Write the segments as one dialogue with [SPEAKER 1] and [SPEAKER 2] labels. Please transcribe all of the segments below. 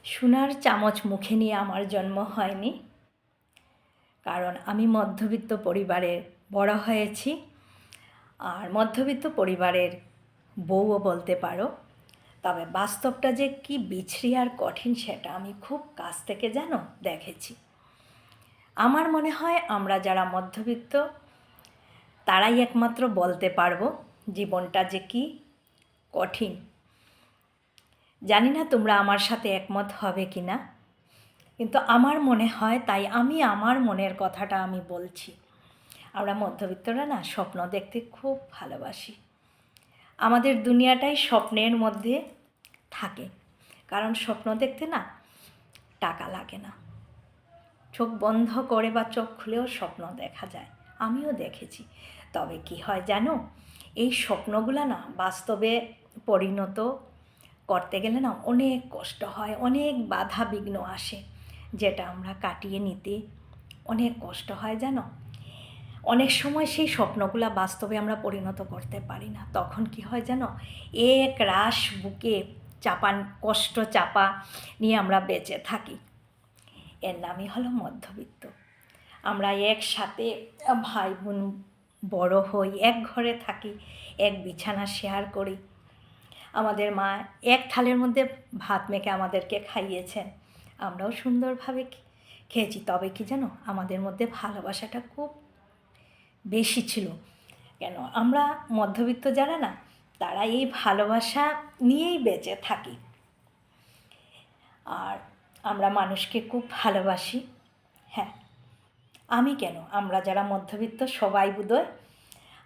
[SPEAKER 1] সোনার চামচ মুখে নিয়ে আমার জন্ম হয়নি, কারণ আমি মধ্যবিত্ত পরিবারে বড় হয়েছি। আর মধ্যবিত্ত পরিবারের বউও বলতে পারো। তবে বাস্তবটা যে কি বিছড়ি আর কঠিন সেটা আমি খুব কাছ থেকে দেখেছি। আমার মনে হয় আমরা যারা মধ্যবিত্ত তারাই একমাত্র বলতে পারবো জীবনটা যে কি কঠিন। জানি না তোমরা আমার সাথে একমত হবে কি না, কিন্তু আমার মনে হয়, তাই আমি আমার মনের কথাটা আমি বলছি। আমরা মধ্যবিত্তরা না স্বপ্ন দেখতে খুব ভালোবাসি। আমাদের দুনিয়াটাই স্বপ্নের মধ্যে থাকে, কারণ স্বপ্ন দেখতে না টাকা লাগে না। চোখ বন্ধ করে বা চোখ খুলেও স্বপ্ন দেখা যায়, আমিও দেখেছি। তবে কি হয় জানো, এই স্বপ্নগুলো না বাস্তবে পরিণত করতে গেলে না অনেক কষ্ট হয়, অনেক বাধা বিঘ্ন আসে, যেটা আমরা কাটিয়ে নিতে অনেক কষ্ট হয় জানো। অনেক সময় সেই স্বপ্নগুলো বাস্তবে আমরা পরিণত করতে পারি না। তখন কি হয় জানো, এক রাশ বুকে কষ্ট চাপা নিয়ে আমরা বেঁচে থাকি। এর নামই হলো মধ্যবিত্ত। আমরা একসাথে ভাই বোন বড় হই, এক ঘরে থাকি, এক বিছানা শেয়ার করি। আমাদের মা এক থালের মধ্যে ভাত মেখে আমাদেরকে খাইয়েছেন, আমরাও সুন্দরভাবে খেয়েছি। তবে কি জানো, আমাদের মধ্যে ভালোবাসাটা খুব বেশি ছিল। কেন, আমরা মধ্যবিত্ত যারা না, তারা এই ভালোবাসা নিয়েই বেঁচে থাকি। আর আমরা মানুষকে খুব ভালোবাসি। হ্যাঁ, আমি কেন, আমরা যারা মধ্যবিত্ত সবাই বোধহয়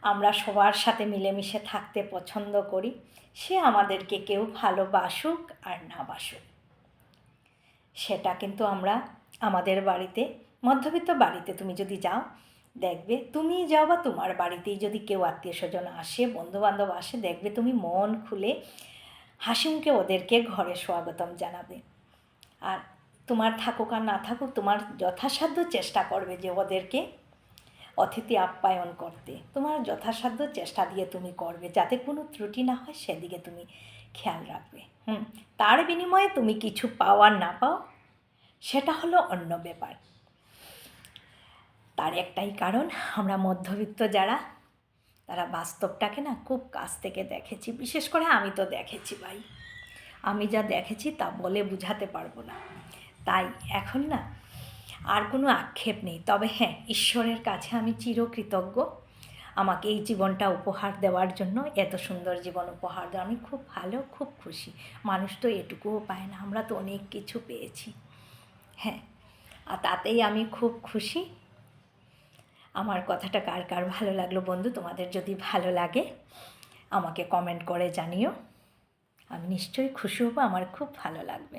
[SPEAKER 1] আমরা সবার সাথে মিলেমিশে থাকতে পছন্দ করি। সে আমাদেরকে কেউ ভালোবাসুক আর না বাসুক, সেটা কিন্তু আমরা আমাদের বাড়িতে, মধ্যবিত্ত বাড়িতে তুমি যদি যাও দেখবে, তুমি যাও বা তোমার বাড়িতেই যদি কেউ আত্মীয় স্বজন আসে, বন্ধুবান্ধব আসে, দেখবে তুমি মন খুলে হাসি মুখে ওদেরকে ঘরে স্বাগতম জানাবে। আর তোমার থাকুক আর না থাকুক, তোমার যথাসাধ্য চেষ্টা করবে যে ওদেরকে অতিথি আপ্যায়ন করতে। তোমার যথাসাধ্য চেষ্টা দিয়ে তুমি করবে, যাতে কোনো ত্রুটি না হয় সেদিকে তুমি খেয়াল রাখবে। তার বিনিময়ে তুমি কিছু পাও আর না পাও, সেটা হলো অন্য ব্যাপার। তার একটাই কারণ, আমরা মধ্যবিত্ত যারা, তারা বাস্তবটাকে না খুব কাছ থেকে দেখেছি। বিশেষ করে আমি তো দেখেছি ভাই, আমি যা দেখেছি তা বলে বুঝাতে পারবো না। তাই এখন না আর কোনো আক্ষেপ নেই। তবে হ্যাঁ, ঈশ্বরের কাছে আমি চিরকৃতজ্ঞ আমাকে এই জীবনটা উপহার দেওয়ার জন্য, এত সুন্দর জীবন উপহার দেওয়া। আমি খুব ভালো, খুব খুশি। মানুষ তো এটুকুও পায় না, আমরা তো অনেক কিছু পেয়েছি। হ্যাঁ, আর তাতেই আমি খুব খুশি। আমার কথাটা কার কার ভালো লাগলো বন্ধু, তোমাদের যদি ভালো লাগে আমাকে কমেন্ট করে জানিও। আমি নিশ্চয়ই খুশি হব, আমার খুব ভালো লাগবে।